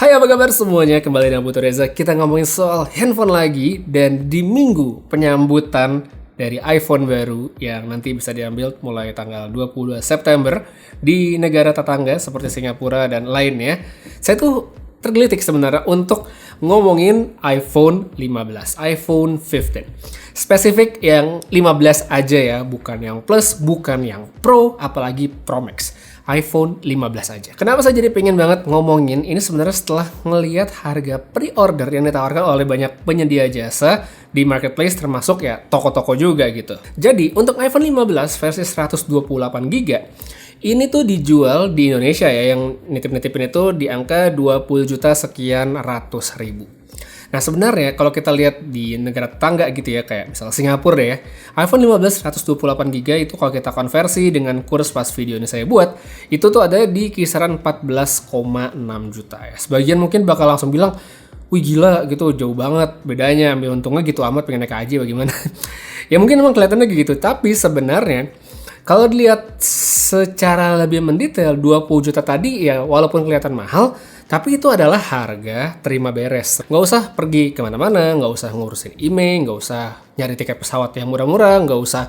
Hai, apa kabar semuanya? Kembali dengan Putu Reza. Kita ngomongin soal handphone lagi. Dan di minggu penyambutan dari iPhone baru yang nanti bisa diambil mulai tanggal 22 September di negara tetangga seperti Singapura dan lainnya, saya tuh tergelitik sebenarnya untuk ngomongin iPhone 15, iPhone 15. Spesifik yang 15 aja ya, bukan yang Plus, bukan yang Pro, apalagi Pro Max. iPhone 15 aja. Kenapa saya jadi pengen banget ngomongin ini sebenarnya setelah ngelihat harga pre-order yang ditawarkan oleh banyak penyedia jasa di marketplace, termasuk ya toko-toko juga gitu. Jadi untuk iPhone 15 versi 128GB ini tuh dijual di Indonesia ya, yang nitip-nitipin itu di angka 20 juta sekian ratus ribu. Nah sebenarnya kalau kita lihat di negara tetangga gitu ya, kayak misalnya Singapura deh ya, iPhone 15 128GB itu kalau kita konversi dengan kurs pas video ini saya buat, itu tuh ada di kisaran 14,6 juta ya. Sebagian mungkin bakal langsung bilang, wih gila gitu, jauh banget bedanya, ambil untungnya gitu amat, pengen naik haji bagaimana. Ya mungkin emang kelihatannya gitu, tapi sebenarnya kalau dilihat secara lebih mendetail, 20 juta tadi ya walaupun kelihatan mahal, tapi itu adalah harga terima beres. Nggak usah pergi kemana-mana, nggak usah ngurusin email, nggak usah nyari tiket pesawat yang murah-murah, nggak usah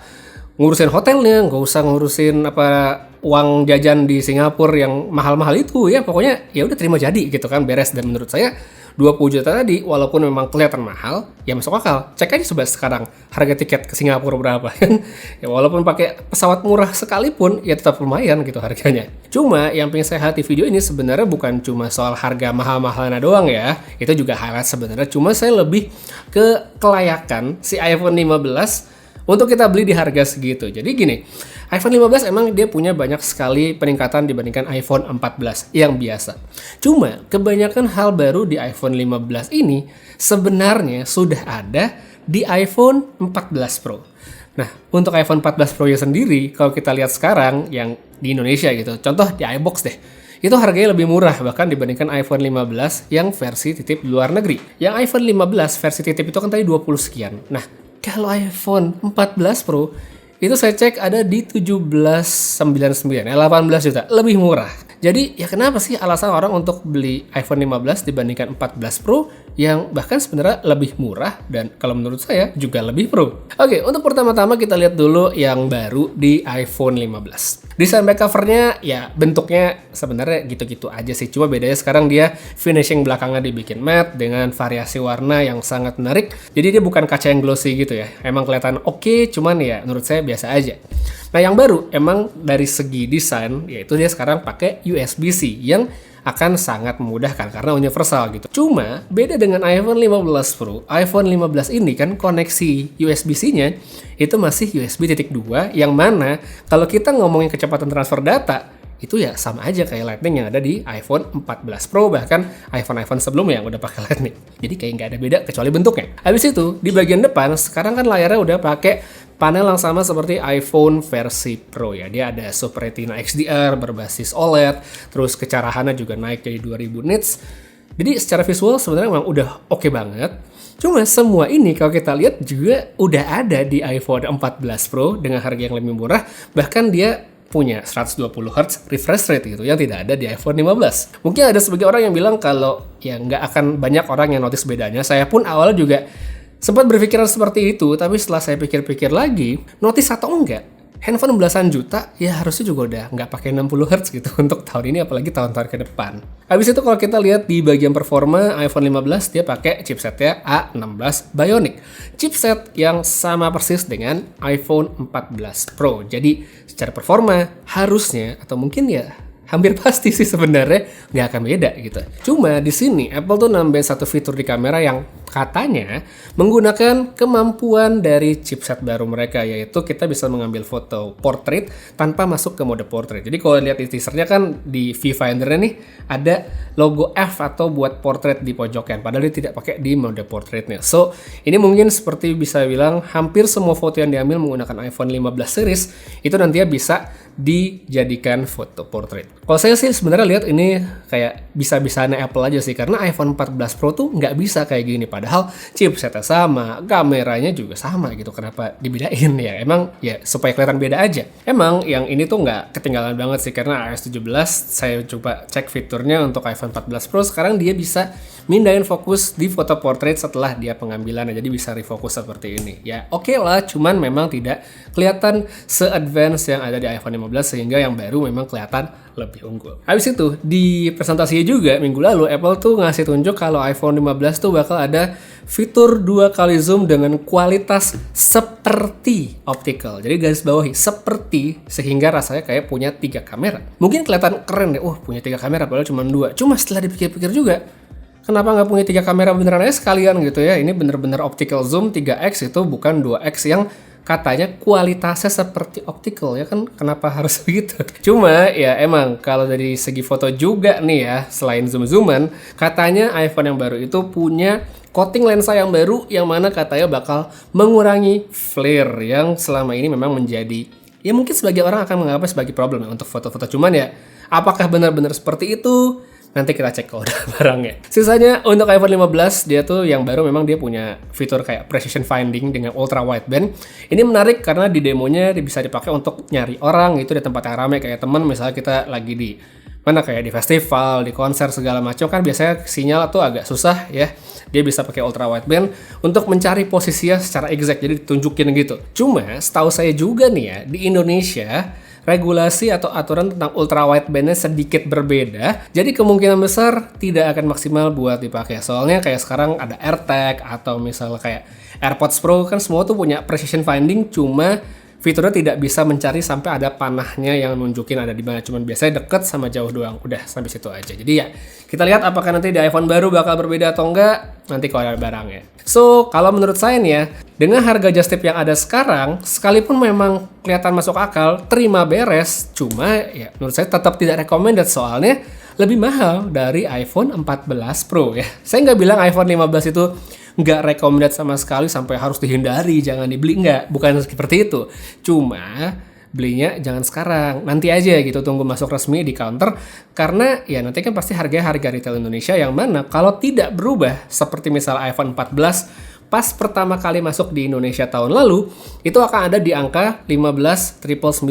ngurusin hotelnya, nggak usah ngurusin uang jajan di Singapura yang mahal-mahal itu ya. Pokoknya ya udah terima jadi gitu kan, beres. Dan menurut saya 20 juta tadi walaupun memang kelihatan mahal, ya masuk akal. Cek aja coba sekarang harga tiket ke Singapura berapa kan. Ya walaupun pakai pesawat murah sekalipun ya tetap lumayan gitu harganya. Cuma yang pengen saya hati video ini sebenarnya bukan cuma soal harga mahal-mahalnya doang ya. Itu juga highlight sebenarnya. Cuma saya lebih ke kelayakan si iPhone 15 untuk kita beli di harga segitu. Jadi gini, iPhone 15 emang dia punya banyak sekali peningkatan dibandingkan iPhone 14 yang biasa. Cuma kebanyakan hal baru di iPhone 15 ini sebenarnya sudah ada di iPhone 14 Pro. Nah, untuk iPhone 14 Pro nya sendiri, kalau kita lihat sekarang yang di Indonesia gitu, contoh di iBox deh, itu harganya lebih murah bahkan dibandingkan iPhone 15 yang versi titip di luar negeri. Yang iPhone 15 versi titip itu kan tadi 20 sekian. Nah, kalau iPhone 14 Pro itu saya cek ada di 1799 ya, 18 juta, lebih murah. Jadi ya kenapa sih alasan orang untuk beli iPhone 15 dibandingkan 14 Pro yang bahkan sebenarnya lebih murah dan kalau menurut saya juga lebih pro. Oke, untuk pertama-tama kita lihat dulu yang baru di iPhone 15. Desain back covernya ya bentuknya sebenarnya gitu-gitu aja sih. Cuma bedanya sekarang dia finishing belakangnya dibikin matte dengan variasi warna yang sangat menarik. Jadi dia bukan kaca yang glossy gitu ya. Emang kelihatan oke, cuman ya menurut saya biasa aja. Nah yang baru emang dari segi desain yaitu dia sekarang pakai USB-C yang akan sangat memudahkan karena universal gitu. Cuma beda dengan iPhone 15 Pro, iPhone 15 ini kan koneksi USB-C-nya itu masih USB 2 yang mana kalau kita ngomongin kecepatan transfer data itu ya sama aja kayak Lightning yang ada di iPhone 14 Pro, bahkan iPhone sebelumnya yang udah pakai Lightning. Jadi kayak nggak ada beda kecuali bentuknya. Habis itu di bagian depan sekarang kan layarnya udah pakai panel yang sama seperti iPhone versi Pro ya. Dia ada Super Retina XDR berbasis OLED, terus kecerahannya juga naik jadi 2000 nits. Jadi secara visual sebenarnya memang udah oke banget. Cuma semua ini kalau kita lihat juga udah ada di iPhone 14 Pro dengan harga yang lebih murah. Bahkan dia punya 120 Hz refresh rate gitu yang tidak ada di iPhone 15. Mungkin ada sebagian orang yang bilang kalau ya nggak akan banyak orang yang notice bedanya. Saya pun awalnya juga sempat berpikiran seperti itu, tapi setelah saya pikir-pikir lagi, notice atau enggak, handphone belasan juta ya harusnya juga udah nggak pakai 60 Hz gitu untuk tahun ini, apalagi tahun-tahun ke depan. Habis itu kalau kita lihat di bagian performa, iPhone 15 dia pakai chipsetnya A16 Bionic. Chipset yang sama persis dengan iPhone 14 Pro. Jadi secara performa harusnya atau mungkin ya hampir pasti sih sebenarnya nggak akan beda gitu. Cuma di sini Apple tuh nambahin satu fitur di kamera yang katanya menggunakan kemampuan dari chipset baru mereka, yaitu kita bisa mengambil foto portrait tanpa masuk ke mode portrait. Jadi kalau lihat di teasernya kan di viewfindernya nih ada logo F atau buat portrait di pojokan, padahal dia tidak pakai di mode portraitnya. So ini mungkin seperti bisa bilang hampir semua foto yang diambil menggunakan iPhone 15 series itu nantinya bisa dijadikan foto portrait. Kalau saya sih sebenarnya lihat ini kayak bisa-bisanya Apple aja sih, karena iPhone 14 Pro tuh nggak bisa kayak gini, padahal chipsetnya sama, kameranya juga sama gitu. Kenapa dibedain ya? Emang ya supaya kelihatan beda aja. Emang yang ini tuh nggak ketinggalan banget sih, karena iOS 17 saya coba cek fiturnya untuk iPhone 14 Pro, sekarang dia bisa mindahin fokus di foto portrait setelah dia pengambilan, jadi bisa refocus seperti ini. Ya oke lah, cuman memang tidak kelihatan se-advance yang ada di iPhone 15, sehingga yang baru memang kelihatan lebih unggul. Habis itu di presentasinya juga minggu lalu Apple tuh ngasih tunjuk kalau iPhone 15 tuh bakal ada fitur 2 kali zoom dengan kualitas seperti optical. Jadi garis bawahi seperti, sehingga rasanya kayak punya 3 kamera. Mungkin kelihatan keren deh, punya 3 kamera padahal cuma 2. Cuma setelah dipikir-pikir juga, kenapa nggak punya 3 kamera beneran aja sekalian gitu ya? Ini bener-bener optical zoom 3x, itu bukan 2x yang katanya kualitasnya seperti optical ya kan, kenapa harus begitu? Cuma ya emang kalau dari segi foto juga nih ya, selain zoom-zooman, katanya iPhone yang baru itu punya coating lensa yang baru yang mana katanya bakal mengurangi flare yang selama ini memang menjadi, ya mungkin sebagai orang akan menganggapnya sebagai problem ya untuk foto-foto. Cuman ya apakah benar-benar seperti itu? Nanti kita cek kalau udah barangnya. Sisanya untuk iPhone 15, dia tuh yang baru memang dia punya fitur kayak precision finding dengan ultra wideband. Ini menarik karena di demonya dia bisa dipakai untuk nyari orang itu di tempat yang ramai, kayak temen misalnya kita lagi di mana, kayak di festival, di konser segala macam kan biasanya sinyal tuh agak susah ya. Dia bisa pakai ultra wideband untuk mencari posisinya secara exact, jadi ditunjukin gitu. Cuma setahu saya juga nih ya, di Indonesia regulasi atau aturan tentang ultra wideband-nya sedikit berbeda, jadi kemungkinan besar tidak akan maksimal buat dipakai. Soalnya kayak sekarang ada AirTag atau misalnya kayak AirPods Pro kan semua tuh punya precision finding, cuma fiturnya tidak bisa mencari sampai ada panahnya yang nunjukin ada di mana, cuman biasanya deket sama jauh doang, udah sampai situ aja. Jadi ya kita lihat apakah nanti di iPhone baru bakal berbeda atau enggak nanti kalau ada barangnya. So kalau menurut saya nih ya, dengan harga just tip yang ada sekarang, sekalipun memang kelihatan masuk akal, terima beres, cuma ya menurut saya tetap tidak recommended, soalnya lebih mahal dari iPhone 14 Pro ya. Saya nggak bilang iPhone 15 itu nggak recommended sama sekali sampai harus dihindari, jangan dibeli, nggak, bukan seperti itu. Cuma belinya jangan sekarang, nanti aja gitu, tunggu masuk resmi di counter, karena ya nanti kan pasti harga retail Indonesia yang mana kalau tidak berubah seperti misal iPhone 14 pas pertama kali masuk di Indonesia tahun lalu, itu akan ada di angka 15.999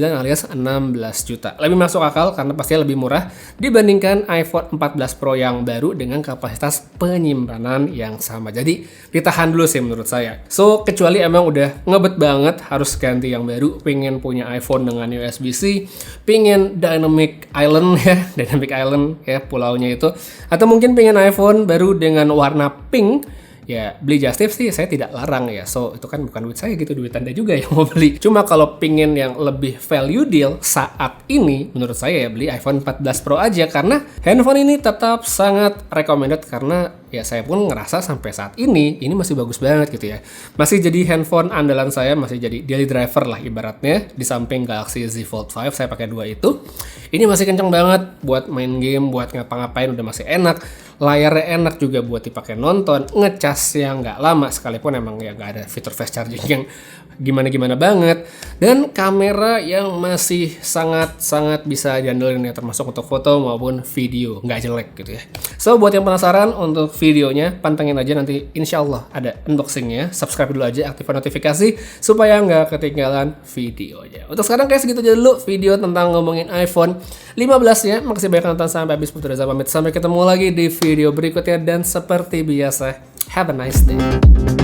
alias 16 juta. Lebih masuk akal karena pastinya lebih murah dibandingkan iPhone 14 Pro yang baru dengan kapasitas penyimpanan yang sama. Jadi ditahan dulu sih menurut saya. So kecuali emang udah ngebet banget harus ganti yang baru, pengen punya iPhone dengan USB-C, pengen Dynamic Island ya, Dynamic Island ya pulaunya itu, atau mungkin pengen iPhone baru dengan warna pink, ya beli just tip sih saya tidak larang ya. So itu kan bukan duit saya gitu, duit Anda juga yang mau beli. Cuma kalau pingin yang lebih value deal saat ini, menurut saya ya beli iPhone 14 Pro aja, karena handphone ini tetap sangat recommended, karena ya saya pun ngerasa sampai saat ini masih bagus banget gitu ya. Masih jadi handphone andalan saya, masih jadi daily driver lah ibaratnya. Di samping Galaxy Z Fold 5 saya pakai 2 itu. Ini masih kenceng banget buat main game, buat ngapa-ngapain udah masih enak. Layarnya enak juga buat dipakai nonton, ngecasnya nggak lama, sekalipun emang ya nggak ada fitur fast charging yang gimana-gimana banget, dan kamera yang masih sangat bisa diandelin ya, termasuk untuk foto maupun video, nggak jelek gitu ya. So buat yang penasaran untuk videonya, pantengin aja nanti insya Allah ada unboxingnya. Subscribe dulu aja, aktifkan notifikasi supaya nggak ketinggalan videonya. Untuk sekarang kayak segitu aja dulu video tentang ngomongin iPhone 15 ya. Makasih banyak nonton sampai habis, Putu Reza pamit, sampai ketemu lagi di video berikutnya, dan seperti biasa, have a nice day.